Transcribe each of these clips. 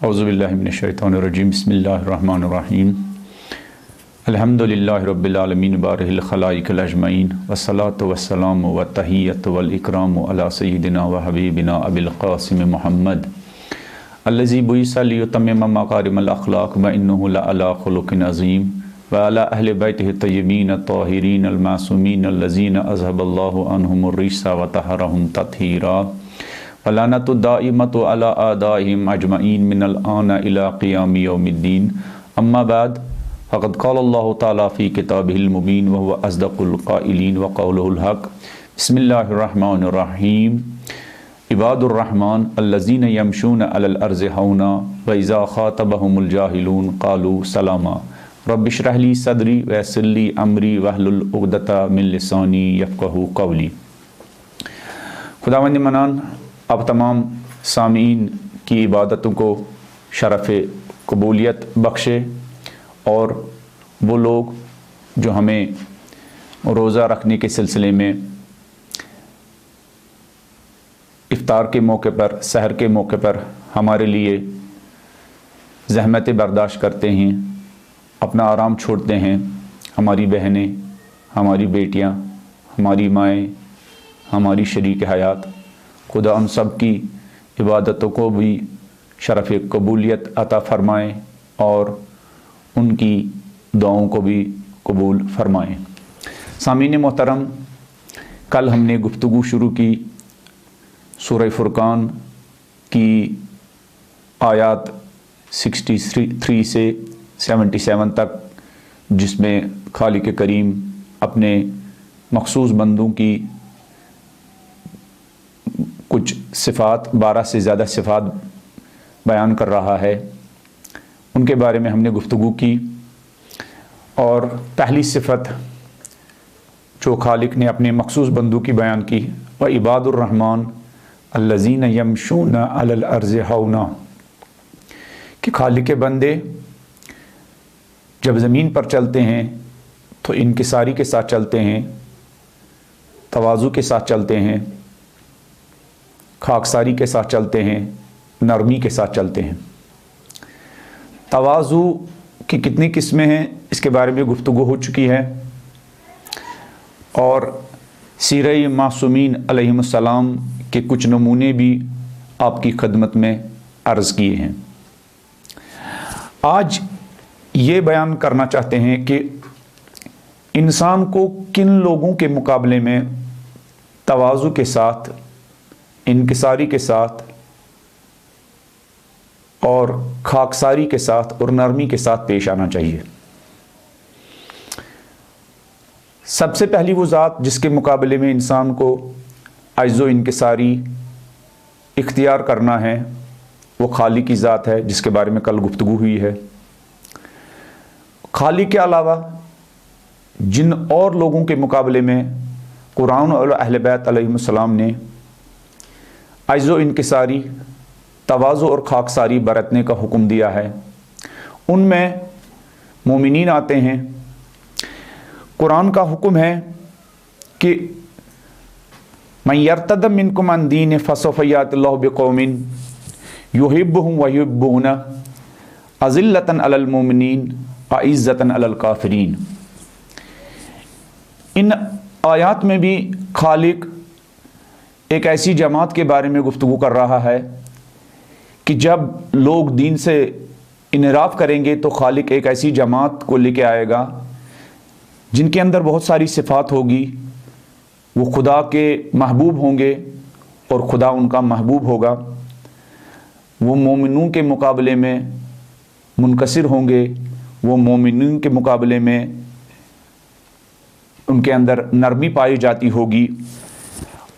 اعوذ باللہ من الشیطان الرجیم بسم اللہ الرحمن الرحیم الحمدللہ رب العالمین بارہ الخلائق الاجمعین والصلاة والسلام والتحیۃ والاکرام علی سیدنا وحبیبنا ابی القاسم محمد الذی بعث لیتمم مکارم الاخلاق وانہ لعلی خلق عظیم وعلی اہل بیتہ الطیبین الطاہرین المعصومین الذین اذھب اللہ عنہم الرجس وطہرہم تطہیرا ولعنۃ الدائمۃ علی اعدائہم اجمعین من الآن الی قیام یوم الدین اما بعد فقد قال اللہ تعالی فی کتابہ المبین وهو اصدق القائلین وقولہ الحق بسم اللہ الرحمن الرحیم عباد الرحمن الذین یمشون علی الارض ہونا واذا خاطبہم الجاہلون قالوا سلاما رب اشرح لی صدری ویسر لی امری واحلل عقدۃ من لسانی یفقہوا قولی۔ خداوند منان آپ تمام سامعین کی عبادتوں کو شرف قبولیت بخشے اور وہ لوگ جو ہمیں روزہ رکھنے کے سلسلے میں افطار کے موقع پر سحر کے موقع پر ہمارے لیے زحمت برداشت کرتے ہیں، اپنا آرام چھوڑتے ہیں، ہماری بہنیں، ہماری بیٹیاں، ہماری مائیں، ہماری شریک حیات، خدا ان سب کی عبادتوں کو بھی شرف قبولیت عطا فرمائیں اور ان کی دعاؤں کو بھی قبول فرمائیں۔ سامعین محترم، کل ہم نے گفتگو شروع کی سورہ فرقان کی آیات 63 سے 77 تک، جس میں خالق کریم اپنے مخصوص بندوں کی کچھ صفات، 12 سے زیادہ صفات بیان کر رہا ہے، ان کے بارے میں ہم نے گفتگو کی۔ اور پہلی صفت جو خالق نے اپنے مخصوص بندوں کی بیان کی، وعباد الرحمن الذین یمشون علی الارض ہونا، کہ خالق کے بندے جب زمین پر چلتے ہیں تو انکساری کے ساتھ چلتے ہیں، تواضع کے ساتھ چلتے ہیں، خاکساری کے ساتھ چلتے ہیں، نرمی کے ساتھ چلتے ہیں۔ تواضع کی کتنی قسمیں ہیں اس کے بارے میں گفتگو ہو چکی ہے، اور سیرہ معصومین علیہم السلام کے کچھ نمونے بھی آپ کی خدمت میں عرض کیے ہیں۔ آج یہ بیان کرنا چاہتے ہیں کہ انسان کو کن لوگوں کے مقابلے میں تواضع کے ساتھ، انکساری کے ساتھ اور خاکساری کے ساتھ اور نرمی کے ساتھ پیش آنا چاہیے۔ سب سے پہلی وہ ذات جس کے مقابلے میں انسان کو عجز و انکساری اختیار کرنا ہے، وہ خالق کی ذات ہے، جس کے بارے میں کل گفتگو ہوئی ہے۔ خالق کے علاوہ جن اور لوگوں کے مقابلے میں قرآن اور اہل بیت علیہم السلام نے عجز و انکساری، تواضع اور خاکساری برتنے کا حکم دیا ہے، ان میں مومنین آتے ہیں۔ قرآن کا حکم ہے کہ من یرتد منکم عن دینہ فسوف یأتی اللہ بقوم یحبہم ویحبونہ اذلۃ علی المؤمنین اعزۃ علی الکافرین۔ ان آیات میں بھی خالق ایک ایسی جماعت کے بارے میں گفتگو کر رہا ہے کہ جب لوگ دین سے انحراف کریں گے تو خالق ایک ایسی جماعت کو لے کے آئے گا جن کے اندر بہت ساری صفات ہوگی، وہ خدا کے محبوب ہوں گے اور خدا ان کا محبوب ہوگا۔ وہ مومنوں کے مقابلے میں منکسر ہوں گے، وہ مومنوں کے مقابلے میں ان کے اندر نرمی پائی جاتی ہوگی۔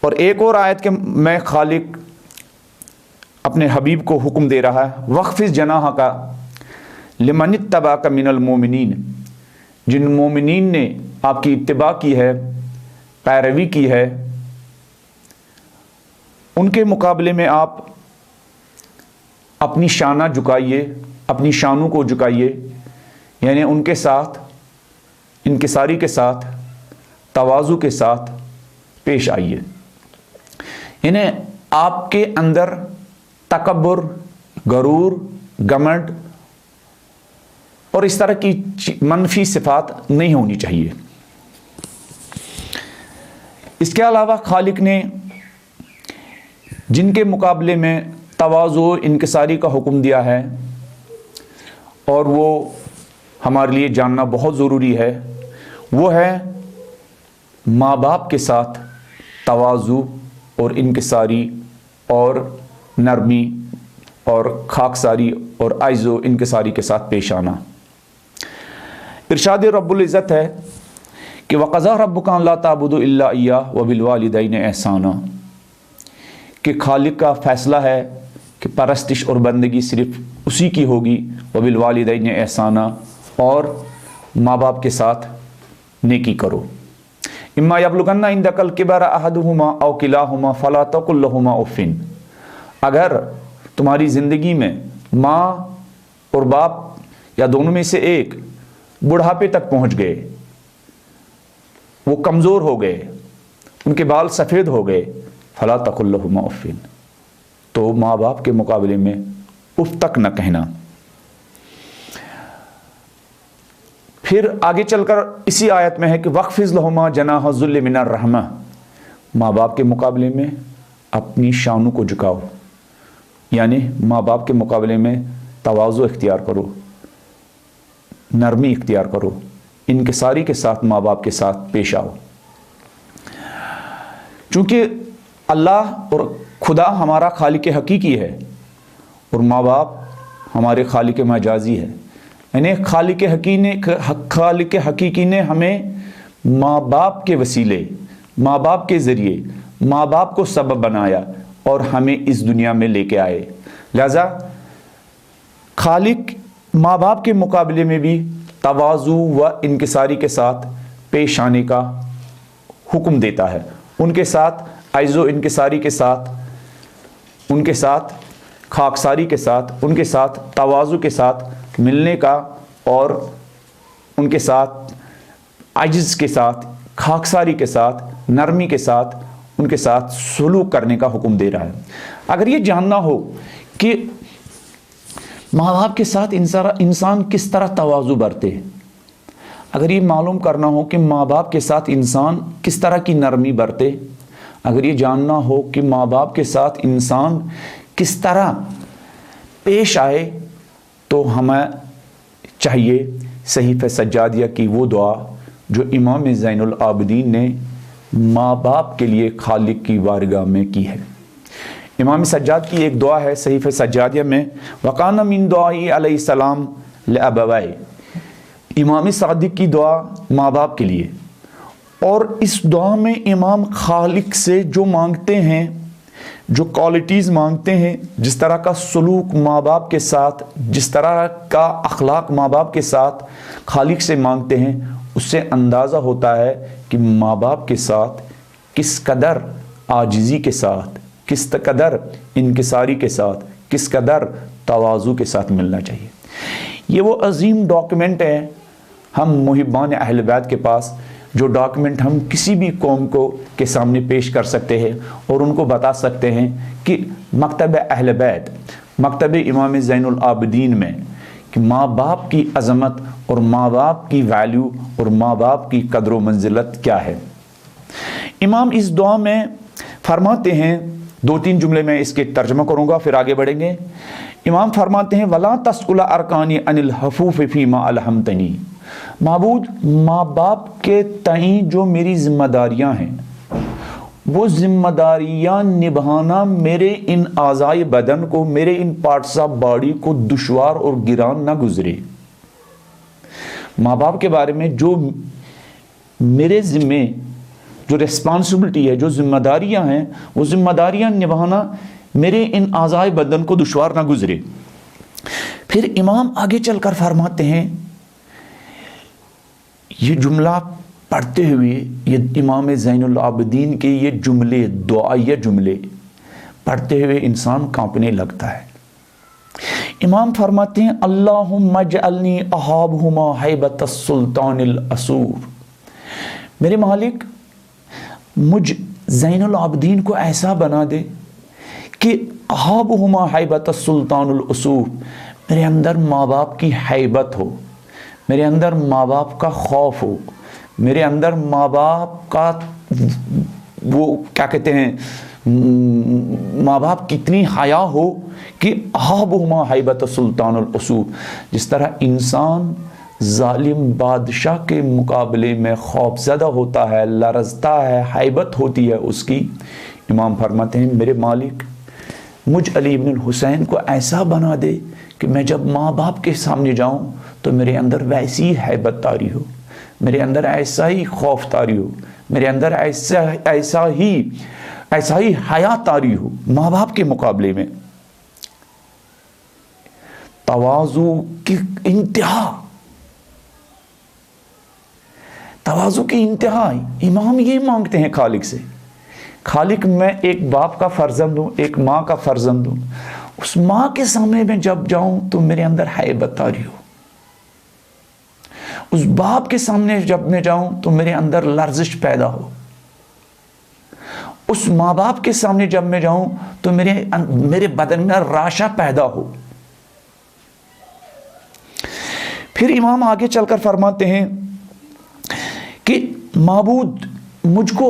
اور ایک اور آیت کے میں خالق اپنے حبیب کو حکم دے رہا ہے، وَخْفِضْ جَنَاحَكَ لِمَنِ اتَّبَعَكَ مِنَ الْمُؤْمِنِينَ، جن مومنین نے آپ کی اتباع کی ہے، پیروی کی ہے، ان کے مقابلے میں آپ اپنی شانہ جھکائیے، اپنی شانوں کو جھکائیے، یعنی ان کے ساتھ انکساری کے ساتھ، تواضع کے ساتھ پیش آئیے۔ یعنی آپ کے اندر تکبر، غرور، گھمنڈ اور اس طرح کی منفی صفات نہیں ہونی چاہیے۔ اس کے علاوہ خالق نے جن کے مقابلے میں تواضع، انکساری کا حکم دیا ہے، اور وہ ہمارے لیے جاننا بہت ضروری ہے، وہ ہے ماں باپ کے ساتھ تواضع اور انکساری اور نرمی اور خاکساری اور عجز و انکساری کے ساتھ پیش آنا۔ ارشاد رب العزت ہے کہ وَقَضَىٰ رَبُّكَ أَلَّا تَعْبُدُوا إِلَّا إِيَّاهُ وَبِالْوَالِدَيْنِ إِحْسَانًا، کہ خالق کا فیصلہ ہے کہ پرستش اور بندگی صرف اسی کی ہوگی، وَبِالْوَالِدَيْنِ إِحْسَانًا، اور ماں باپ کے ساتھ نیکی کرو۔ اما یبلغن عندک الکبر احدہما او کلاہما فلا تقل لہما اف، اگر تمہاری زندگی میں ماں اور باپ یا دونوں میں سے ایک بڑھاپے تک پہنچ گئے، وہ کمزور ہو گئے، ان کے بال سفید ہو گئے، فلا تقل لہما اف، تو ماں باپ کے مقابلے میں اف تک نہ کہنا۔ پھر آگے چل کر اسی آیت میں ہے کہ وَخْفِضْ لَهُمَا جَنَاحَ الذُّلِّ مِنَ الرَّحْمَةِ، ماں باپ کے مقابلے میں اپنی شانوں کو جھکاؤ، یعنی ماں باپ کے مقابلے میں تواضع اختیار کرو، نرمی اختیار کرو، انکساری کے ساتھ ماں باپ کے ساتھ پیش آؤ۔ چونکہ اللہ اور خدا ہمارا خالق حقیقی ہے اور ماں باپ ہمارے خالق مجازی ہے، یعنی خالق حقیقی نے ہمیں ماں باپ کے وسیلے، ماں باپ کے ذریعے، ماں باپ کو سبب بنایا اور ہمیں اس دنیا میں لے کے آئے۔ لہذا خالق ماں باپ کے مقابلے میں بھی تواضع و انکساری کے ساتھ پیش آنے کا حکم دیتا ہے، ان کے ساتھ عجز و انکساری کے ساتھ، ان کے ساتھ خاکساری کے ساتھ، ان کے ساتھ تواضع کے ساتھ ملنے کا، اور ان کے ساتھ عجز کے ساتھ، خاکساری کے ساتھ، نرمی کے ساتھ ان کے ساتھ سلوک کرنے کا حکم دے رہا ہے۔ اگر یہ جاننا ہو کہ ماں باپ کے ساتھ انسان کس طرح تواضع برتے، اگر یہ معلوم کرنا ہو کہ ماں باپ کے ساتھ انسان کس طرح کی نرمی برتے، اگر یہ جاننا ہو کہ ماں باپ کے ساتھ انسان کس طرح پیش آئے، تو ہمیں چاہیے صحیفہ سجادیہ کی وہ دعا جو امام زین العابدین نے ماں باپ کے لیے خالق کی بارگاہ میں کی ہے۔ امام سجاد کی ایک دعا ہے صحیفہ سجادیہ میں، وَقَانَ مِن دُعَائِهِ عَلَيْهِ السَّلَامُ لِأَبَوَيْهِ، امام صادق کی دعا ماں باپ کے لیے، اور اس دعا میں امام خالق سے جو مانگتے ہیں، جو کوالٹیز مانگتے ہیں، جس طرح کا سلوک ماں باپ کے ساتھ، جس طرح کا اخلاق ماں باپ کے ساتھ خالق سے مانگتے ہیں، اس سے اندازہ ہوتا ہے کہ ماں باپ کے ساتھ کس قدر عاجزی کے ساتھ، کس قدر انکساری کے ساتھ، کس قدر تواضع کے ساتھ ملنا چاہیے۔ یہ وہ عظیم ڈاکیومنٹ ہے ہم محبان اہل بیت کے پاس، جو ڈاکیومنٹ ہم کسی بھی قوم کے سامنے پیش کر سکتے ہیں اور ان کو بتا سکتے ہیں کہ مکتب اہل بیت، مکتب امام زین العابدین میں کہ ماں باپ کی عظمت اور ماں باپ کی ویلیو اور ماں باپ کی قدر و منزلت کیا ہے۔ امام اس دعا میں فرماتے ہیں، دو تین جملے میں اس کے ترجمہ کروں گا پھر آگے بڑھیں گے۔ امام فرماتے ہیں وَلَا تَسْأُلَ أَرْكَانِ عَنِ الْحَفُوفِ فِي مَا أَلْهَمْتَنِي، معبود ماں باپ کے تئیں جو میری ذمہ داریاں ہیں وہ ذمہ داریاں نبھانا میرے ان اعضائے بدن کو، میرے ان پارٹس آف باڈی کو دشوار اور گران نہ گزرے۔ ماں باپ کے بارے میں جو میرے ذمے جو ریسپانسبلٹی ہے، جو ذمہ داریاں ہیں، وہ ذمہ داریاں نبھانا میرے ان اعضائے بدن کو دشوار نہ گزرے۔ پھر امام آگے چل کر فرماتے ہیں، یہ جملہ پڑھتے ہوئے، یہ امام زین العابدین کے یہ جملے، دعائیہ جملے پڑھتے ہوئے انسان کانپنے لگتا ہے۔ امام فرماتے ہیں، اللہم اجعلنی اہابہما ہیبۃ السلطان الاسور، میرے مالک مجھ زین العابدین کو ایسا بنا دے کہ اہابہما ہیبۃ السلطان الاسور، میرے اندر ماں باپ کی ہیبت ہو، میرے اندر ماں باپ کا خوف ہو، میرے اندر ماں باپ کا وہ کیا کہتے ہیں، ماں باپ کی اتنی حیا ہو کہ اہابہما ہیبۃ السلطان الاسور، جس طرح انسان ظالم بادشاہ کے مقابلے میں خوف زدہ ہوتا ہے، لرزتا ہے، ہیبت ہوتی ہے اس کی۔ امام فرماتے ہیں، میرے مالک مجھ علی بن الحسین کو ایسا بنا دے کہ میں جب ماں باپ کے سامنے جاؤں تو میرے اندر ویسی ہیبت طاری ہو، میرے اندر ایسا ہی خوف طاری ہو، میرے اندر ایسا ہی حیا طاری ہو ماں باپ کے مقابلے میں۔ تواضع کی انتہا، تواضع کی انتہا امام یہ مانگتے ہیں خالق سے۔ خالق میں ایک باپ کا فرزند ہوں، ایک ماں کا فرزند ہوں، اس ماں کے سامنے میں جب جاؤں تو میرے اندر ہیبت طاری ہو، اس باپ کے سامنے جب میں جاؤں تو میرے اندر لرزش پیدا ہو، اس ماں باپ کے سامنے جب میں جاؤں تو میرے بدن میں راشا پیدا ہو۔ پھر امام آگے چل کر فرماتے ہیں کہ معبود مجھ کو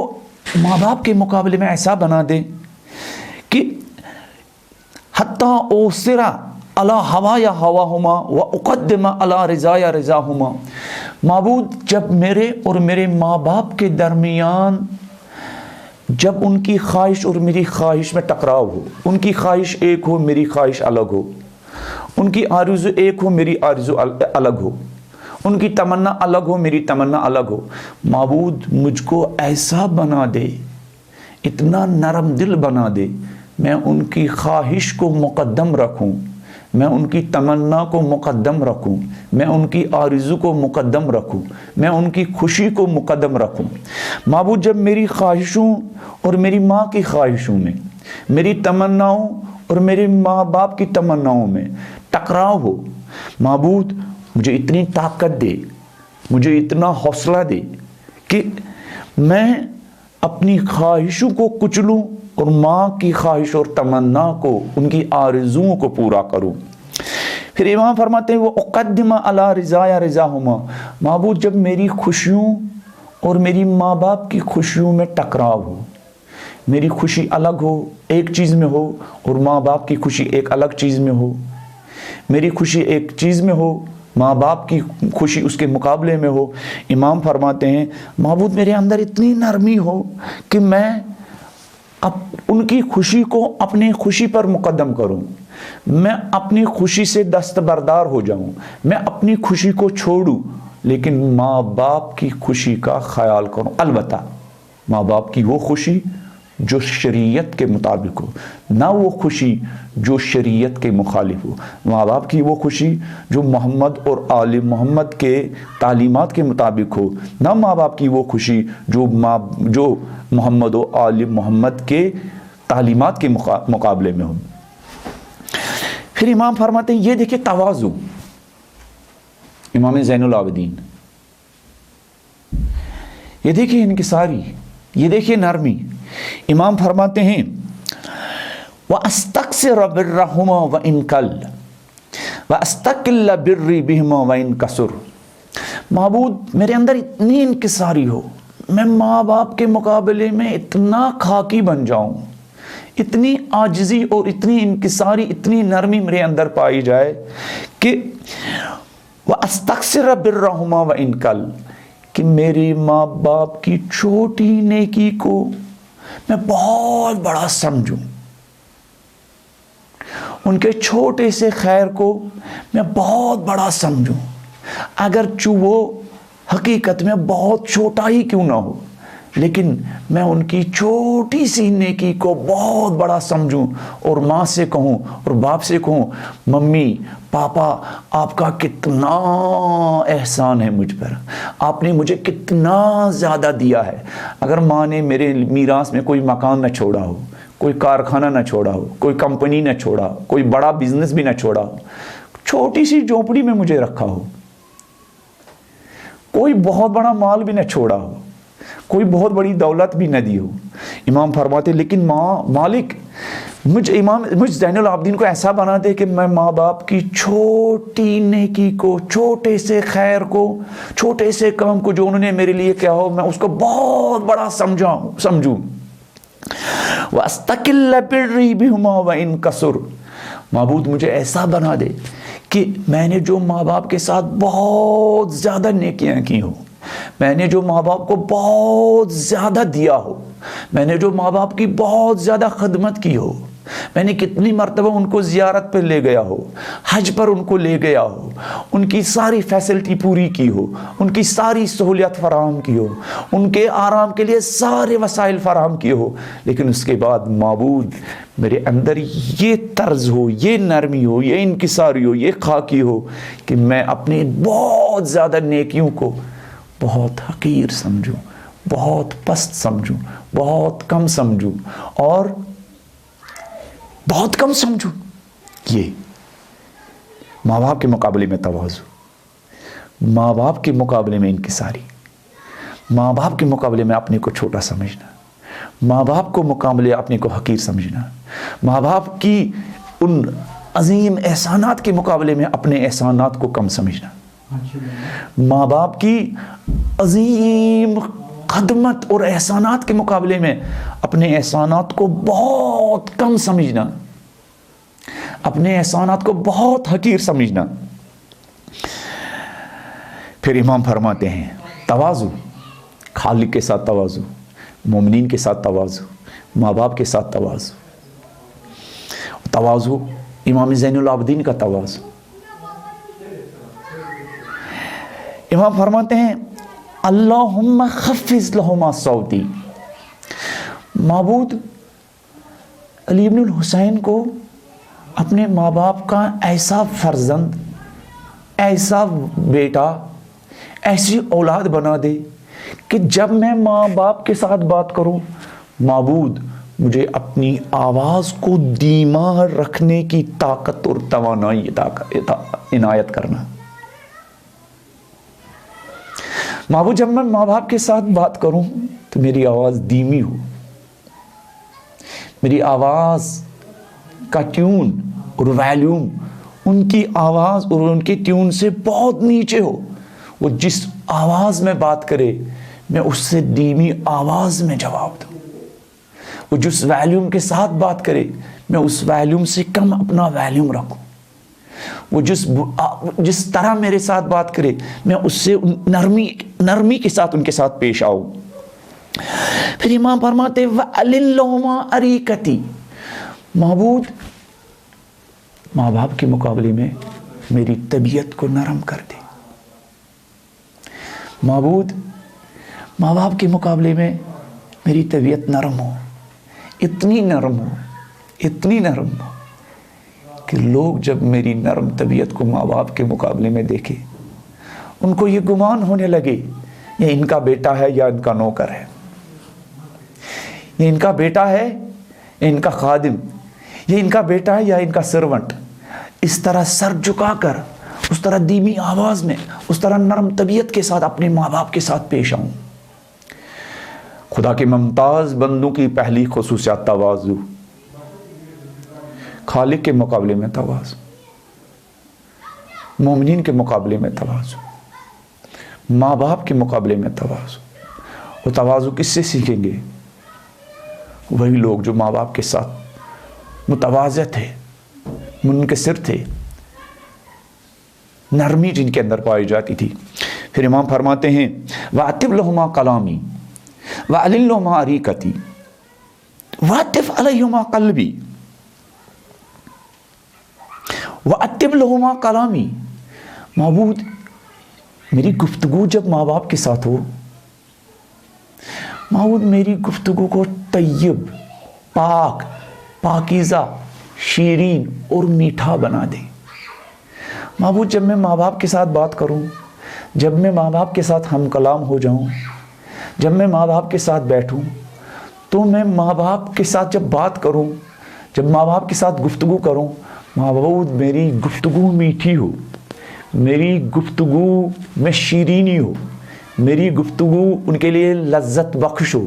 ماں باپ کے مقابلے میں ایسا بنا دے کہ حتیٰ اوسرا علی ہوایا ہواہما و اقدم علی رضایا رضاہما، معبود جب میرے اور میرے ماں باپ کے درمیان جب ان کی خواہش اور میری خواہش میں ٹکراؤ ہو، ان کی خواہش ایک ہو میری خواہش الگ ہو، ان کی آرزو ایک ہو میری آرزو الگ ہو، ان کی تمنا الگ ہو میری تمنا الگ ہو، معبود مجھ کو ایسا بنا دے، اتنا نرم دل بنا دے، میں ان کی خواہش کو مقدم رکھوں، میں ان کی تمنا کو مقدم رکھوں، میں ان کی آرزو کو مقدم رکھوں، میں ان کی خوشی کو مقدم رکھوں۔ معبود جب میری خواہشوں اور میری ماں کی خواہشوں میں، میری تمناؤں اور میرے ماں باپ کی تمناؤں میں ٹکراؤ ہو، معبود مجھے اتنی طاقت دے، مجھے اتنا حوصلہ دے کہ میں اپنی خواہشوں کو کچلوں اور ماں کی خواہش اور تمنا کو، ان کی آرزوؤں کو پورا کروں۔ پھر امام فرماتے ہیں، وہ اقدم علی رضایا رضاہما، معبود جب میری خوشیوں اور میری ماں باپ کی خوشیوں میں ٹکراؤ ہو، میری خوشی الگ ہو ایک چیز میں ہو اور ماں باپ کی خوشی ایک الگ چیز میں ہو، میری خوشی ایک چیز میں ہو، ماں باپ کی خوشی اس کے مقابلے میں ہو، امام فرماتے ہیں معبود میرے اندر اتنی نرمی ہو کہ میں اب ان کی خوشی کو اپنی خوشی پر مقدم کروں، میں اپنی خوشی سے دستبردار ہو جاؤں، میں اپنی خوشی کو چھوڑوں لیکن ماں باپ کی خوشی کا خیال کروں، البتہ ماں باپ کی وہ خوشی جو شریعت کے مطابق ہو، نہ وہ خوشی جو شریعت کے مخالف ہو، ماں باپ کی وہ خوشی جو محمد اور آل محمد کے تعلیمات کے مطابق ہو، نہ ماں باپ کی وہ خوشی جو محمد و آل محمد کے تعلیمات کے مقابلے میں ہو۔ پھر امام فرماتے ہیں، یہ دیکھیں تواضع، امام زین العابدین، یہ دیکھیں انکساری، یہ دیکھیں نرمی۔ امام فرماتے ہیں وَأَسْتَقْصِرَ بِرَّهُمَا وَإِنْ قَلَّ وَأَسْتَقِلَّ بِرِّ بِهِمَا وَإِنْ كَثُرَ، معبود میرے اندر اتنی انکساری ہو، میں ماں باپ کے مقابلے میں اتنا خاکی بن جاؤں، اتنی عاجزی اور اتنی انکساری، اتنی نرمی میرے اندر پائی جائے کہ وَأَسْتَكْثِرَ بِرَّهُمَا وَإِنْ قَلَّ، کہ میرے ماں باپ کی چھوٹی نیکی کو میں بہت بڑا سمجھوں، ان کے چھوٹے سے خیر کو میں بہت بڑا سمجھوں، اگرچہ وہ حقیقت میں بہت چھوٹا ہی کیوں نہ ہو، لیکن میں ان کی چھوٹی سی نیکی کو بہت بڑا سمجھوں، اور ماں سے کہوں اور باپ سے کہوں ممی پاپا آپ کا کتنا احسان ہے مجھ پر، آپ نے مجھے کتنا زیادہ دیا ہے۔ اگر ماں نے میرے میراث میں کوئی مکان نہ چھوڑا ہو، کوئی کارخانہ نہ چھوڑا ہو، کوئی کمپنی نہ چھوڑا ہو، کوئی بڑا بزنس بھی نہ چھوڑا ہو، چھوٹی سی جھونپڑی میں مجھے رکھا ہو، کوئی بہت بڑا مال بھی نہ چھوڑا ہو، کوئی بہت بڑی دولت بھی نہ دی ہو، امام فرماتے لیکن مالک مجھ زین العابدین کو ایسا بنا دے کہ میں ماں باپ کی چھوٹی نیکی کو، چھوٹے سے خیر کو، چھوٹے سے کام کو جو انہوں نے میرے لیے کیا ہو، میں اس کو بہت بڑا سمجھوں۔ وَأَسْتَقِلَّ بِرِّي بِهُمَا وَإِنْ كَسُرْ، معبود مجھے ایسا بنا دے کہ میں نے جو ماں باپ کے ساتھ بہت زیادہ نیکیاں کی ہوں، میں نے جو ماں باپ کو بہت زیادہ دیا ہو، میں نے جو ماں باپ کی بہت زیادہ خدمت کی ہو، میں نے کتنی مرتبہ ان کو زیارت پہ لے گیا ہو، حج پر ان کو لے گیا ہو، ان کی ساری فیسلٹی پوری کی ہو، ان کی ساری سہولیات فراہم کی ہو، ان کے آرام کے لیے سارے وسائل فراہم کیے ہو، لیکن اس کے بعد معبود میرے اندر یہ طرز ہو، یہ نرمی ہو، یہ انکساری ہو، یہ خاکی ہو کہ میں اپنی بہت زیادہ نیکیوں کو بہت حقیر سمجھوں، بہت پست سمجھوں، بہت کم سمجھوں، اور بہت کم سمجھوں۔ یہ ماں باپ کے مقابلے میں تواضع، ماں باپ کے مقابلے میں انکساری، ماں باپ کے مقابلے میں اپنے کو چھوٹا سمجھنا، ماں باپ کو مقابلے اپنے کو حقیر سمجھنا، ماں باپ کی ان عظیم احسانات کے مقابلے میں اپنے احسانات کو کم سمجھنا، ماں باپ کی عظیم خدمت اور احسانات کے مقابلے میں اپنے احسانات کو بہت کم سمجھنا، اپنے احسانات کو بہت حقیر سمجھنا۔ پھر امام فرماتے ہیں تواضع، خالق کے ساتھ تواضع، مومنین کے ساتھ تواضع، ماں باپ کے ساتھ تواضع، تواضع امام زین العابدین کا تواضع۔ امام فرماتے ہیں اللہم خفض لہما صوتی، معبود علی بن الحسین کو اپنے ماں باپ کا ایسا فرزند، ایسا بیٹا، ایسی اولاد بنا دے کہ جب میں ماں باپ کے ساتھ بات کروں معبود مجھے اپنی آواز کو دھیما رکھنے کی طاقت اور توانائی عنایت کرنا۔ معبود جب میں ماں باپ کے ساتھ بات کروں تو میری آواز دھیمی ہو، میری آواز کا ٹیون اور ویلیوم ان کی آواز اور ان کے ٹیون سے بہت نیچے ہو، وہ جس آواز میں بات کرے میں اس سے دھیمی آواز میں جواب دوں، وہ جس ویلیوم کے ساتھ بات کرے میں اس ویلیوم سے کم اپنا ویلیوم رکھوں، وہ جس طرح میرے ساتھ بات کرے میں اس سے نرمی کے ساتھ ان کے ساتھ پیش آؤں۔ پھر امام فرماتے وَأَلِنْ لَهُمَا أَرِيكَتِي، معبود ماں باپ کے مقابلے میں میری طبیعت کو نرم کر دے، معبود ماں باپ کے مقابلے میں میری طبیعت نرم ہو، اتنی نرم ہو، اتنی نرم ہو کہ لوگ جب میری نرم طبیعت کو ماں باپ کے مقابلے میں دیکھیں ان کو یہ گمان ہونے لگے یہ ان کا بیٹا ہے یا ان کا نوکر ہے، یہ ان کا بیٹا ہے یا ان کا خادم، یہ ان کا بیٹا ہے یا ان کا سرونٹ۔ اس طرح سر جھکا کر، اس طرح دھیمی آواز میں، اس طرح نرم طبیعت کے ساتھ اپنے ماں باپ کے ساتھ پیش آؤں۔ خدا کے ممتاز بندوں کی پہلی خصوصیات تواضع، خالق کے مقابلے میں تواضع، مومنین کے مقابلے میں تواضع، ماں باپ کے مقابلے میں تواضع۔ وہ تواضع کس سے سیکھیں گے؟ وہی لوگ جو ماں باپ کے ساتھ متواضع تھے، منکسر تھے، نرمی جن کے اندر پائی جاتی تھی. پھر امام فرماتے ہیں وَأَتِّبْ لَهُمَا قَلَامِي وَأَلِنْ لَهُمَا عَرِيقَتِي وَأَتِّفْ عَلَيْهُمَا قَلْبِي وَأَتِّبْ لَهُمَا قَلَامِي. معبود میری گفتگو جب ماں باپ کے ساتھ ہو، معبود میری گفتگو کو طیب، پاک، پاکیزہ، شیرین اور میٹھا بنا دے. معبود جب میں ماں باپ کے ساتھ بات کروں، جب میں ماں باپ کے ساتھ ہم کلام ہو جاؤں، جب میں ماں باپ کے ساتھ بیٹھوں، تو میں ماں باپ کے ساتھ جب بات کروں، جب ماں باپ کے ساتھ گفتگو کروں، معبود میری گفتگو میٹھی ہو، میری گفتگو میں شیرینی ہو، میری گفتگو ان کے لیے لذت بخش ہو،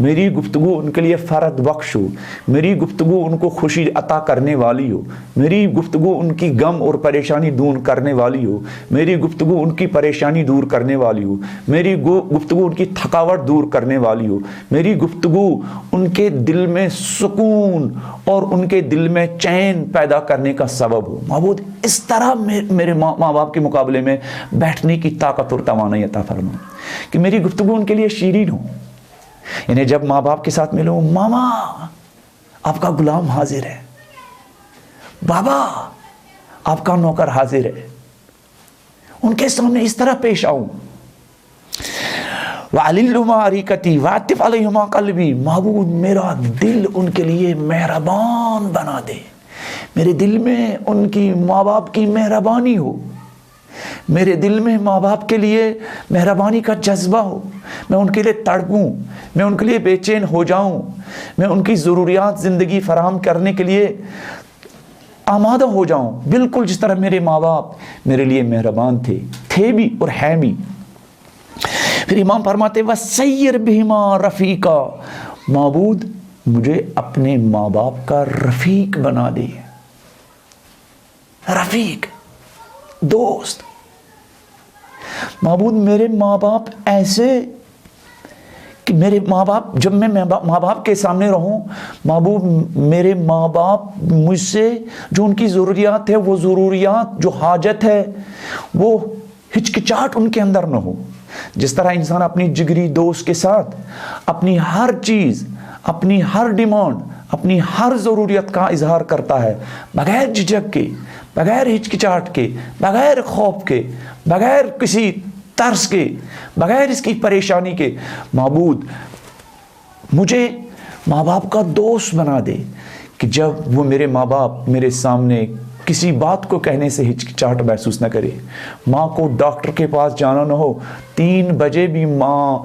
میری گفتگو ان کے لیے فرد بخش ہو، میری گفتگو ان کو خوشی عطا کرنے والی ہو، میری گفتگو ان کی غم اور پریشانی دور کرنے والی ہو، میری گفتگو ان کی پریشانی دور کرنے والی ہو، میری گفتگو ان کی تھکاوٹ دور کرنے والی ہو، میری گفتگو ان کے دل میں سکون اور ان کے دل میں چین پیدا کرنے کا سبب ہو. معبود اس طرح میرے ماں باپ کے مقابلے میں بیٹھنے کی طاقت اور توانائی عطا فرما کہ میری گفتگو ان کے لیے شیرین ہو. یعنی جب ماں باپ کے ساتھ ملوں، ماما آپ کا غلام حاضر ہے، بابا آپ کا نوکر حاضر ہے، ان کے سامنے اس طرح پیش آؤں. وَعَلِلْ لُمَا عَرِيقَتِي وَعَتِّفْ عَلَيْهُمَا قَلْبِي. معبود میرا دل ان کے لیے مہربان بنا دے، میرے دل میں ان کی ماں باپ کی مہربانی ہو، میرے دل میں ماں باپ کے لیے مہربانی کا جذبہ ہو، میں ان کے لیے تڑپوں، میں ان کے لیے بے چین ہو جاؤں، میں ان کی ضروریات زندگی فراہم کرنے کے لیے آمادہ ہو جاؤں، بالکل جس طرح میرے ماں باپ میرے لیے مہربان تھے بھی اور ہیں بھی. پھر امام فرماتے وَسَيِّرْ بِهِمَا رَفِيقًا. معبود مجھے اپنے ماں باپ کا رفیق بنا دے. رفیق، دوست. معبود میرے ماں باپ ایسے کہ میرے ماں باپ جب میں ماں باپ کے سامنے رہوں، معبود میرے ماں باپ مجھ سے جو ان کی ضروریات ہے، وہ ضروریات جو حاجت ہے، وہ ہچکچاہٹ ان کے اندر نہ ہو. جس طرح انسان اپنی جگری دوست کے ساتھ اپنی ہر چیز، اپنی ہر ڈیمانڈ، اپنی ہر ضروریت کا اظہار کرتا ہے، بغیر جھجک کے، بغیر ہچکچاہٹ کے، بغیر خوف کے، بغیر کسی ترس کے، بغیر اس کی پریشانی کے. معبود مجھے ماں باپ کا دوست بنا دے کہ جب وہ میرے ماں باپ میرے سامنے کسی بات کو کہنے سے ہچکچاہٹ محسوس نہ کرے. ماں کو ڈاکٹر کے پاس جانا نہ ہو، 3 بجے بھی ماں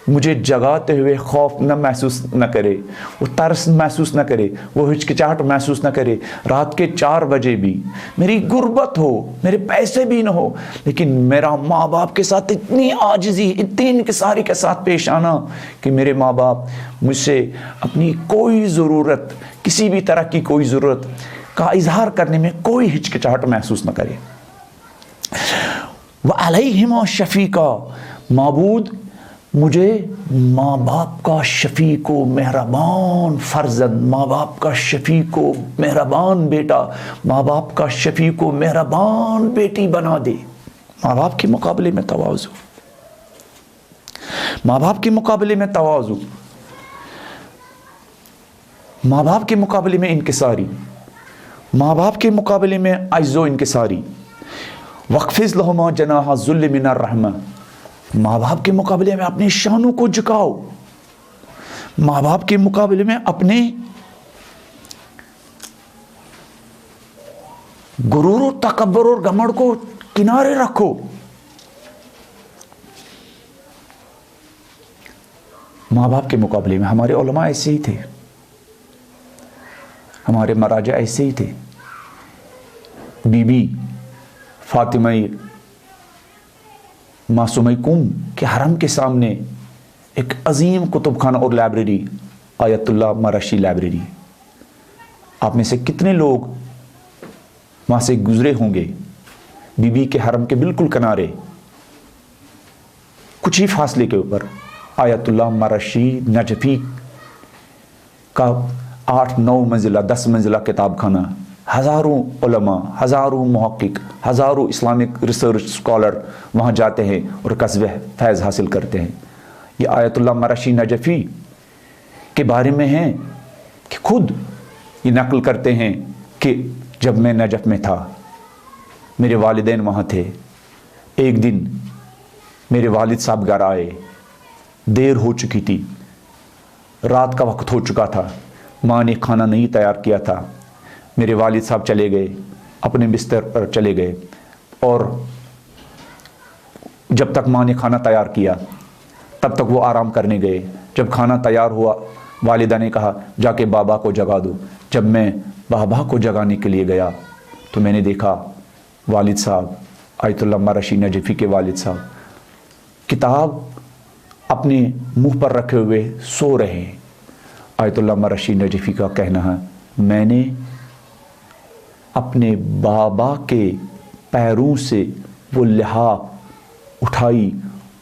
مجھے جگاتے ہوئے خوف نہ محسوس نہ کرے، وہ ترس محسوس نہ کرے، وہ ہچکچاہٹ محسوس نہ کرے. رات کے 4 بجے بھی میری غربت ہو، میرے پیسے بھی نہ ہو، لیکن میرا ماں باپ کے ساتھ اتنی عاجزی، اتنی انکساری کے ساتھ پیش آنا کہ میرے ماں باپ مجھ سے اپنی کوئی ضرورت، کسی بھی طرح کی کوئی ضرورت کا اظہار کرنے میں کوئی ہچکچاہٹ محسوس نہ کرے. وَعَلَيْهِمَا شَفِيقًا. معبود مجھے ماں باپ کا شفیق و مہربان فرزند، ماں باپ کا شفیق و مہربان بیٹا، ماں باپ کا شفیق و مہربان بیٹی بنا دے. ماں باپ کے مقابلے میں تواضع، ماں باپ کے مقابلے میں تواضع، ماں باپ کے مقابلے میں انکساری، ماں باپ کے مقابلے میں عجز و انکساری. وَاخْفِضْ لَهُمَا جَنَاحَ الذُّلِّ مِنَ الرَّحْمَةِ. ماں باپ کے مقابلے میں اپنے شانوں کو جھکاؤ، ماں باپ کے مقابلے میں اپنے غرور و تکبر اور گھمنڈ کو کنارے رکھو. ماں باپ کے مقابلے میں ہمارے علماء ایسے ہی تھے، ہمارے مراجع ایسے ہی تھے. بی بی فاطمہ معصومہ کم کے حرم کے سامنے ایک عظیم کتب خانہ اور لائبریری، آیت اللہ مرشی لائبریری. آپ میں سے کتنے لوگ وہاں سے گزرے ہوں گے؟ بی بی کے حرم کے بالکل کنارے، کچھ ہی فاصلے کے اوپر آیت اللہ مرشی نجفی کا 8-9 منزلہ 10 منزلہ کتاب خانہ ہزاروں علماء، ہزاروں محقق، ہزاروں اسلامک ریسرچ اسکالر وہاں جاتے ہیں اور کسب فیض حاصل کرتے ہیں۔ یہ آیت اللہ مرشی نجفی کے بارے میں ہے کہ خود یہ نقل کرتے ہیں کہ جب میں نجف میں تھا، میرے والدین وہاں تھے، ایک دن میرے والد صاحب گھر آئے، دیر ہو چکی تھی، رات کا وقت ہو چکا تھا، ماں نے کھانا نہیں تیار کیا تھا، میرے والد صاحب چلے گئے، اپنے بستر پر چلے گئے، اور جب تک ماں نے کھانا تیار کیا تب تک وہ آرام کرنے گئے۔ جب کھانا تیار ہوا والدہ نے کہا جا کے بابا کو جگا دو۔ جب میں بابا کو جگانے کے لیے گیا تو میں نے دیکھا والد صاحب، آیت اللہ مرشی نجفی کے والد صاحب کتاب اپنے منہ پر رکھے ہوئے سو رہے ہیں۔ آیت اللہ مرشی نجفی کا کہنا ہے میں نے اپنے بابا کے پیروں سے وہ لحاف اٹھائی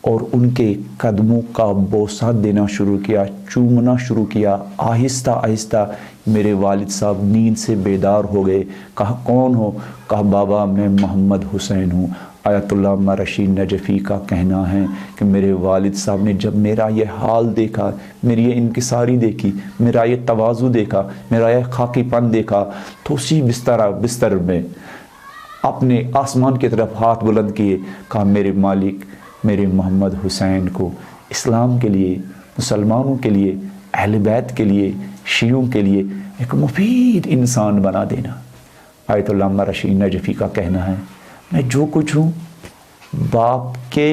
اور ان کے قدموں کا بوسہ دینا شروع کیا، چومنا شروع کیا۔ آہستہ آہستہ میرے والد صاحب نیند سے بیدار ہو گئے۔ کہا کون ہو؟ کہا بابا میں محمد حسین ہوں۔ آیت اللہ مرشی نجفی کا کہنا ہے کہ میرے والد صاحب نے جب میرا یہ حال دیکھا، میری یہ انکساری دیکھی، میرا یہ تواضع دیکھا، میرا یہ خاکی پن دیکھا، تو اسی بستر میں اپنے آسمان کی طرف ہاتھ بلند کیے، کہا میرے مالک، میرے محمد حسین کو اسلام کے لیے، مسلمانوں کے لیے، اہل بیت کے لیے، شیعوں کے لیے ایک مفید انسان بنا دینا۔ آیت اللہ مرشی نجفی کا کہنا ہے میں جو کچھ ہوں باپ کے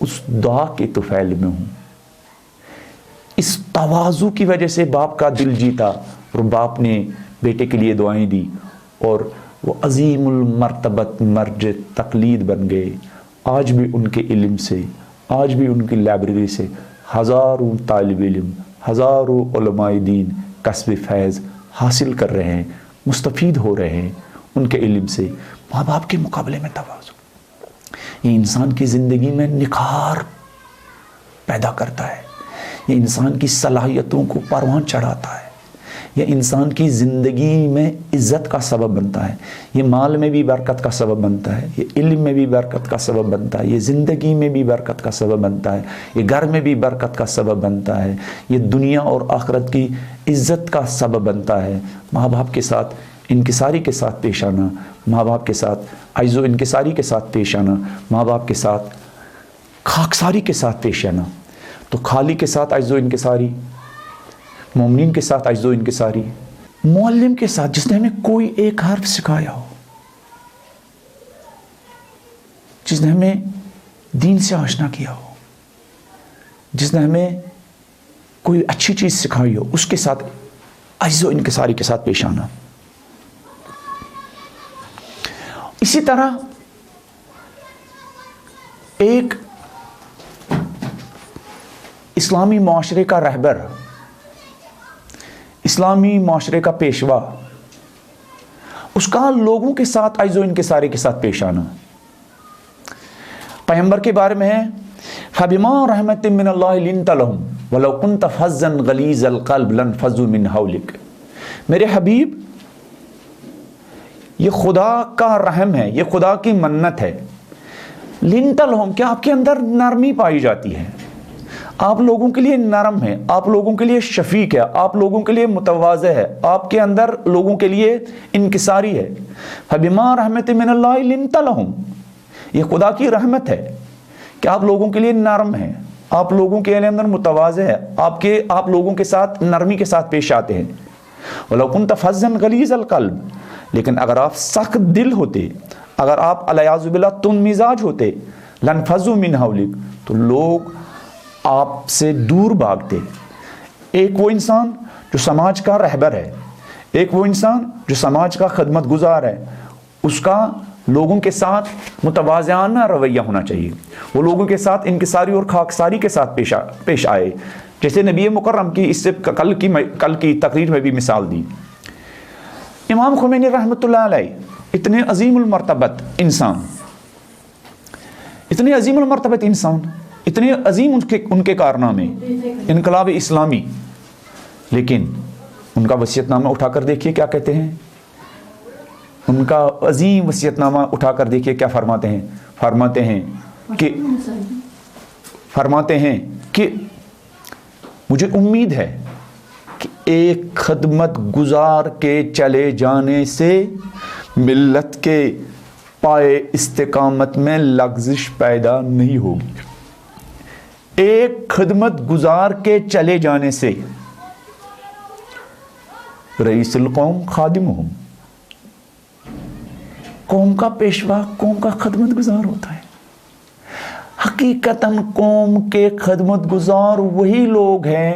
اس دعا کے طفیل میں ہوں۔ اس تواضع کی وجہ سے باپ کا دل جیتا اور باپ نے بیٹے کے لیے دعائیں دی اور وہ عظیم المرتبت مرج تقلید بن گئے۔ آج بھی ان کے علم سے، آج بھی ان کی لائبریری سے ہزاروں طالب علم، ہزاروں علماء دین کسب فیض حاصل کر رہے ہیں، مستفید ہو رہے ہیں ان کے علم سے۔ ماں باپ کے مقابلے میں تواضع یہ انسان کی زندگی میں نکھار پیدا کرتا ہے، یہ انسان کی صلاحیتوں کو پروان چڑھاتا ہے، یہ انسان کی زندگی میں عزت کا سبب بنتا ہے، یہ مال میں بھی برکت کا سبب بنتا ہے، یہ علم میں بھی برکت کا سبب بنتا ہے، یہ زندگی میں بھی برکت کا سبب بنتا ہے، یہ گھر میں بھی برکت کا سبب بنتا ہے، یہ دنیا اور آخرت کی عزت کا سبب بنتا ہے۔ ماں باپ کے ساتھ انکساری کے ساتھ پیش آنا، ماں باپ کے ساتھ عجز و انکساری کے ساتھ پیش آنا، ماں باپ کے ساتھ خاکساری کے ساتھ پیش آنا۔ تو خالی کے ساتھ عجز و انکساری، مومنین کے ساتھ عجز و انکساری، معلم کے ساتھ جس نے ہمیں کوئی ایک حرف سکھایا ہو، جس نے ہمیں دین سے آشنا کیا ہو، جس نے ہمیں کوئی اچھی چیز سکھائی ہو، اس کے ساتھ عجز و انکساری کے ساتھ پیش آنا۔ اسی طرح ایک اسلامی معاشرے کا رہبر، اسلامی معاشرے کا پیشوا، اس کا لوگوں کے ساتھ عجز و انکساری کے ساتھ پیش آنا۔ پیغمبر کے بارے میں ہے فَبِمَا رَحْمَةٍ مِّنَ اللَّهِ لِنْتَ لَهُمْ وَلَوْ كُنْتَ فَظًّا غَلِيظَ الْقَلْبِ لَانفَضُّوا مِنْ حَوْلِكَ۔ میرے حبیب، یہ خدا کا رحم ہے، یہ خدا کی منت ہے۔ لِنْتَ لَهُمْ، کہ آپ کے اندر نرمی پائی جاتی ہے، آپ لوگوں کے لیے نرم ہے، آپ لوگوں کے لیے شفیق ہے، آپ لوگوں کے لیے متواضع ہے، آپ کے اندر لوگوں کے لیے انکساری ہے۔ فَبِمَا رَحْمَةٍ مِّنَ اللَّهِ لِنْتَ لَهُمْ، یہ خدا کی رحمت ہے کہ آپ لوگوں کے لیے نرم ہیں، آپ لوگوں کے اندر متواضع ہے، آپ لوگوں کے ساتھ نرمی کے ساتھ پیش آتے ہیں۔ وَلَوْ كُنْتَ فَظًّا غَلِيظَ الْقَلْبِ، لیکن اگر آپ سخت دل ہوتے، اگر آپ علیاذ باللہ تند مزاج ہوتے، لَانفَضُّوا مِنْ حَوْلِكَ، تو لوگ آپ سے دور بھاگتے۔ ایک وہ انسان جو سماج کا رہبر ہے، ایک وہ انسان جو سماج کا خدمت گزار ہے، اس کا لوگوں کے ساتھ متوازیانہ رویہ ہونا چاہیے، وہ لوگوں کے ساتھ انکساری اور خاکساری کے ساتھ پیش آئے، جیسے نبی مکرم کی اس سے کل کی تقریر میں بھی مثال دی۔ امام خمینی رحمۃ اللہ علیہ اتنے عظیم المرتبت انسان، اتنے عظیم المرتبت انسان، اتنے عظیم ان کے کارنامے، انقلاب اسلامی، لیکن ان کا وصیت نامہ اٹھا کر دیکھیے کیا کہتے ہیں ان کا عظیم وصیت نامہ اٹھا کر دیکھیے کیا فرماتے ہیں. فرماتے ہیں کہ مجھے امید ہے کہ ایک خدمت گزار کے چلے جانے سے ملت کے پائے استقامت میں لغزش پیدا نہیں ہوگی. ایک خدمت گزار کے چلے جانے سے رئیس القوم خادمہم، قوم کا پیشوا قوم کا خدمت گزار ہوتا ہے. حقیقتاً قوم کے خدمت گزار وہی لوگ ہیں،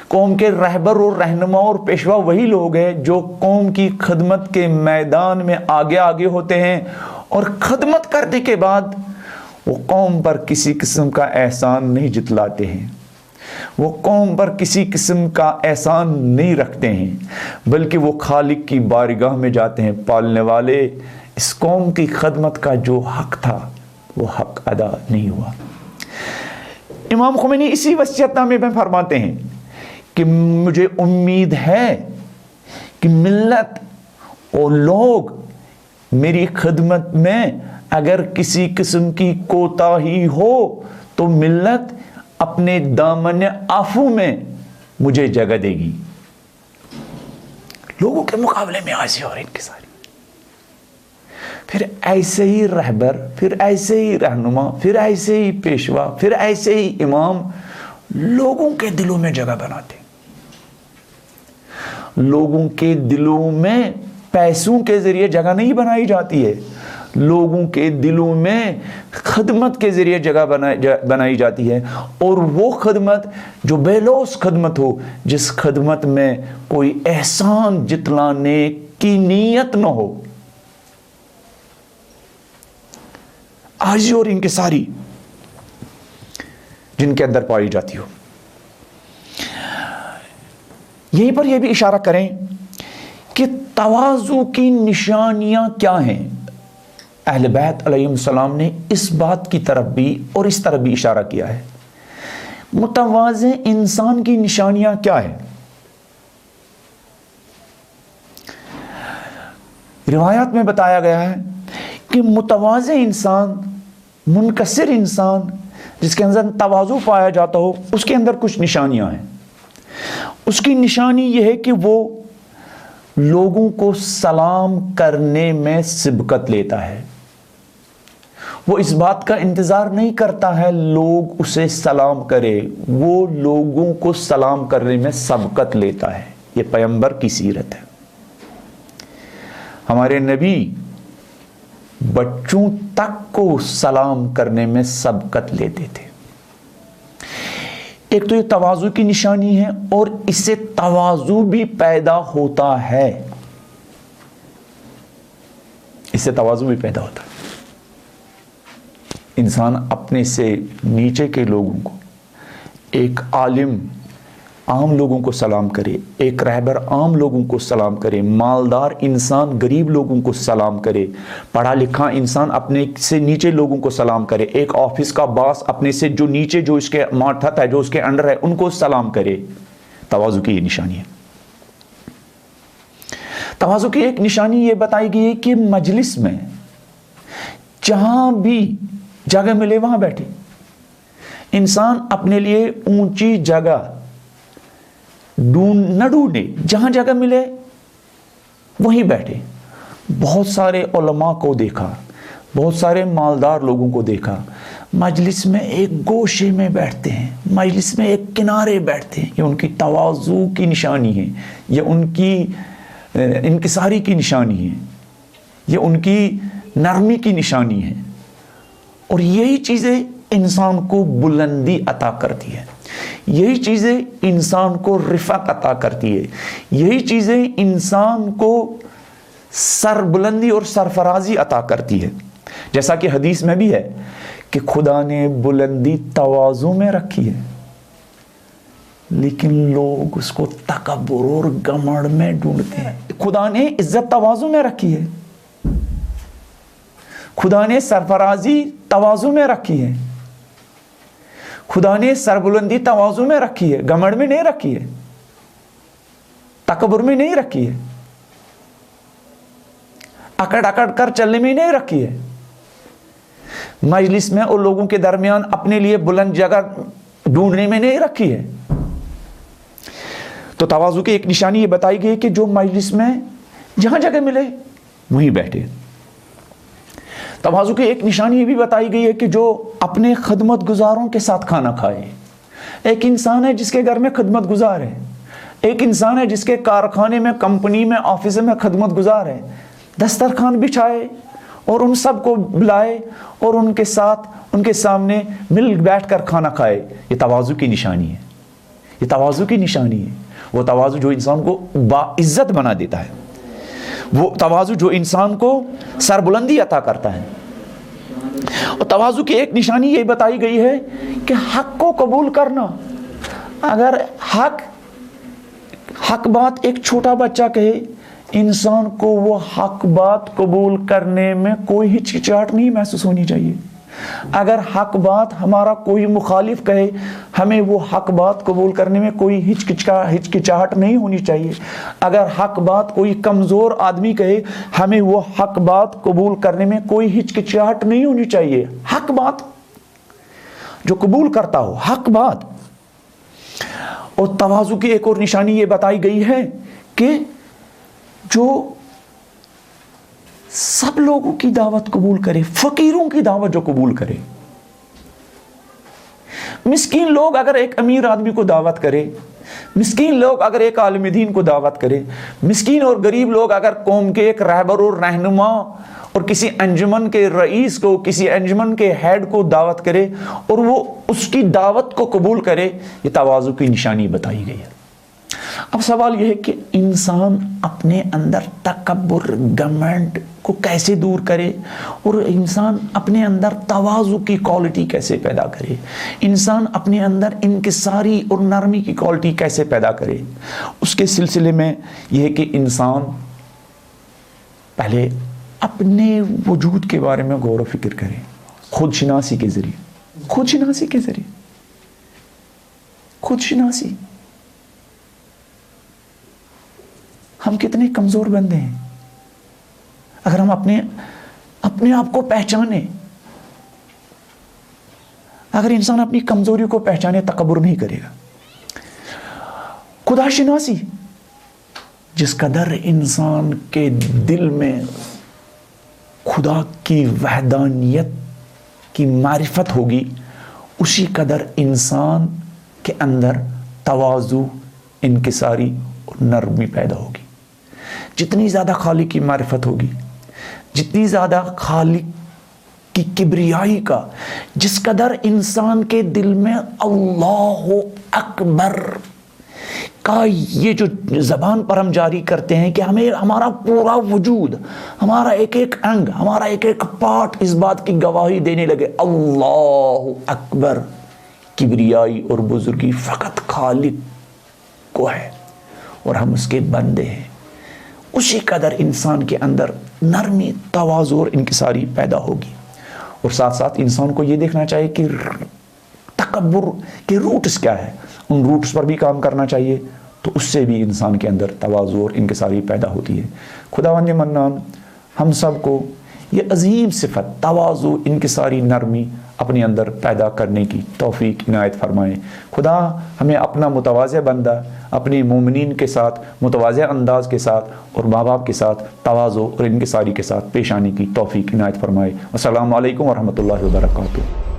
قوم کے رہبر اور رہنما اور پیشوا وہی لوگ ہیں جو قوم کی خدمت کے میدان میں آگے آگے ہوتے ہیں، اور خدمت کرنے کے بعد وہ قوم پر کسی قسم کا احسان نہیں جتلاتے ہیں، وہ قوم پر کسی قسم کا احسان نہیں رکھتے ہیں، بلکہ وہ خالق کی بارگاہ میں جاتے ہیں. پالنے والے، اس قوم کی خدمت کا جو حق تھا وہ حق ادا نہیں ہوا. امام خمینی اسی وصیت نامے میں فرماتے ہیں کہ مجھے امید ہے کہ ملت اور لوگ میری خدمت میں اگر کسی قسم کی کوتاہی ہو تو ملت اپنے دامن عفو میں مجھے جگہ دے گی. لوگوں کے مقابلے میں عاجزی اور انکساری. پھر ایسے ہی رہبر، پھر ایسے ہی رہنما، پھر ایسے ہی پیشوا، پھر ایسے ہی امام لوگوں کے دلوں میں جگہ بناتے. لوگوں کے دلوں میں پیسوں کے ذریعے جگہ نہیں بنائی جاتی ہے، لوگوں کے دلوں میں خدمت کے ذریعے جگہ بنائی جاتی ہے. اور وہ خدمت جو بے لوث خدمت ہو، جس خدمت میں کوئی احسان جتلانے کی نیت نہ ہو، عاجزی اور انکساری جن کے اندر پائی جاتی ہو. یہیں پر یہ بھی اشارہ کریں کہ تواضع کی نشانیاں کیا ہیں. اہل بیت علیہ السلام نے اس بات کی طرف بھی اور اس طرف بھی اشارہ کیا ہے. متواضع انسان کی نشانیاں کیا ہیں؟ روایات میں بتایا گیا ہے کہ متواضع انسان، منکسر انسان، جس کے اندر تواضع پایا جاتا ہو، اس کے اندر کچھ نشانیاں ہیں. اس کی نشانی یہ ہے کہ وہ لوگوں کو سلام کرنے میں سبقت لیتا ہے. وہ اس بات کا انتظار نہیں کرتا ہے لوگ اسے سلام کرے، وہ لوگوں کو سلام کرنے میں سبقت لیتا ہے. یہ پیغمبر کی سیرت ہے. ہمارے نبی بچوں تک کو سلام کرنے میں سبقت لیتے تھے. ایک تو یہ تواضع کی نشانی ہے، اور اس سے تواضع بھی پیدا ہوتا ہے. اس سے تواضع بھی پیدا ہوتا ہے. انسان اپنے سے نیچے کے لوگوں کو، ایک عالم عام لوگوں کو سلام کرے، ایک رہبر عام لوگوں کو سلام کرے، مالدار انسان غریب لوگوں کو سلام کرے، پڑھا لکھا انسان اپنے سے نیچے لوگوں کو سلام کرے، ایک آفس کا باس اپنے سے جو نیچے، جو اس کے ماتحت ہے، جو اس کے انڈر ہے، ان کو سلام کرے. تواضع کی یہ نشانی ہے. تواضع کی ایک نشانی یہ بتائی گئی ہے کہ مجلس میں جہاں بھی جگہ ملے وہاں بیٹھے. انسان اپنے لیے اونچی جگہ نہ ڈھونڈے، جہاں جگہ ملے وہیں بیٹھے. بہت سارے علماء کو دیکھا، بہت سارے مالدار لوگوں کو دیکھا، مجلس میں ایک گوشے میں بیٹھتے ہیں، مجلس میں ایک کنارے بیٹھتے ہیں. یہ ان کی تواضع کی نشانی ہے، یہ ان کی انکساری کی نشانی ہے، یہ ان کی نرمی کی نشانی ہے. اور یہی چیزیں انسان کو بلندی عطا کرتی ہے، یہی چیزیں انسان کو رفعت عطا کرتی ہے، یہی چیزیں انسان کو سربلندی اور سرفرازی عطا کرتی ہے. جیسا کہ حدیث میں بھی ہے کہ خدا نے بلندی تواضع میں رکھی ہے، لیکن لوگ اس کو تکبر اور گھمنڈ میں ڈھونڈتے ہیں. خدا نے عزت تواضع میں رکھی ہے، خدا نے سرفرازی تواضع میں رکھی ہے، خدا نے سربلندی تواضع میں رکھی ہے، گھمنڈ میں نہیں رکھی ہے، تکبر میں نہیں رکھی ہے. اکڑ اکڑ کر چلنے میں نہیں رکھی ہے، مجلس میں اور لوگوں کے درمیان اپنے لیے بلند جگہ ڈھونڈنے میں نہیں رکھی ہے۔ تو تواضع کی ایک نشانی یہ بتائی گئی کہ جو مجلس میں جہاں جگہ ملے وہیں بیٹھے۔ تواضع کی ایک نشانی یہ بھی بتائی گئی ہے کہ جو اپنے خدمت گزاروں کے ساتھ کھانا کھائے۔ ایک انسان ہے جس کے گھر میں خدمت گزار ہے، ایک انسان ہے جس کے کارخانے میں، کمپنی میں، آفس میں خدمت گزار ہے، دسترخوان بچھائے اور ان سب کو بلائے اور ان کے ساتھ، ان کے سامنے مل بیٹھ کر کھانا کھائے۔ یہ تواضع کی نشانی ہے، یہ تواضع کی نشانی ہے۔ وہ تواضع جو انسان کو باعزت بنا دیتا ہے، وہ تواضع جو انسان کو سربلندی عطا کرتا ہے۔ اور تواضع کی ایک نشانی یہ بتائی گئی ہے کہ حق کو قبول کرنا۔ اگر حق بات ایک چھوٹا بچہ کہے، انسان کو وہ حق بات قبول کرنے میں کوئی ہچکچاہٹ نہیں محسوس ہونی چاہیے۔ اگر حق بات ہمارا کوئی مخالف کہے، ہمیں وہ حق بات قبول کرنے میں کوئی ہچکچاہٹ نہیں ہونی چاہیے۔ اگر حق بات کوئی کمزور آدمی کہے، ہمیں وہ حق بات قبول کرنے میں کوئی ہچکچاہٹ نہیں ہونی چاہیے۔ حق بات جو قبول کرتا ہو، حق بات۔ اور تواضع کی ایک اور نشانی یہ بتائی گئی ہے کہ جو سب لوگوں کی دعوت قبول کرے، فقیروں کی دعوت جو قبول کرے۔ مسکین لوگ اگر ایک امیر آدمی کو دعوت کرے، مسکین لوگ اگر ایک عالم دین کو دعوت کرے، مسکین اور غریب لوگ اگر قوم کے ایک رہبر اور رہنما اور کسی انجمن کے رئیس کو، کسی انجمن کے ہیڈ کو دعوت کرے اور وہ اس کی دعوت کو قبول کرے، یہ تواضع کی نشانی بتائی گئی ہے۔ اب سوال یہ ہے کہ انسان اپنے اندر تکبر، گھمنڈ کو کیسے دور کرے اور انسان اپنے اندر تواضع کی کوالٹی کیسے پیدا کرے، انسان اپنے اندر انکساری اور نرمی کی کوالٹی کیسے پیدا کرے۔ اس کے سلسلے میں یہ ہے کہ انسان پہلے اپنے وجود کے بارے میں غور و فکر کرے، خود شناسی کے ذریعے، خود شناسی کے ذریعے، خود شناسی۔ ہم کتنے کمزور بندے ہیں۔ اگر ہم اپنے آپ کو پہچانے، اگر انسان اپنی کمزوری کو پہچانے، تکبر نہیں کرے گا۔ خدا شناسی، جس قدر انسان کے دل میں خدا کی وحدانیت کی معرفت ہوگی، اسی قدر انسان کے اندر تواضع، انکساری اور نرمی پیدا ہوگی۔ جتنی زیادہ خالق کی معرفت ہوگی، جتنی زیادہ خالق کی کبریائی کا، جس قدر انسان کے دل میں اللہ اکبر کا یہ جو زبان پر ہم جاری کرتے ہیں کہ ہمیں ہمارا پورا وجود، ہمارا ایک ایک انگ، ہمارا ایک ایک پارٹ اس بات کی گواہی دینے لگے اللہ اکبر، کبریائی اور بزرگی فقط خالق کو ہے اور ہم اس کے بندے ہیں، اسی قدر انسان کے اندر نرمی، تواضع اور انکساری پیدا ہوگی۔ اور ساتھ ساتھ انسان کو یہ دیکھنا چاہیے کہ تکبر کے روٹس کیا ہے، ان روٹس پر بھی کام کرنا چاہیے، تو اس سے بھی انسان کے اندر تواضع اور انکساری پیدا ہوتی ہے۔ خداوند منان ہم سب کو یہ عظیم صفت تواضع، انکساری، نرمی اپنے اندر پیدا کرنے کی توفیق عنایت فرمائے۔ خدا ہمیں اپنا متواضع بندہ اپنے مومنین کے ساتھ متواضع انداز کے ساتھ اور ماں باپ کے ساتھ تواضع اور انکساری کے ساتھ پیش آنے کی توفیق عنایت فرمائے۔ السلام علیکم ورحمۃ اللہ وبرکاتہ۔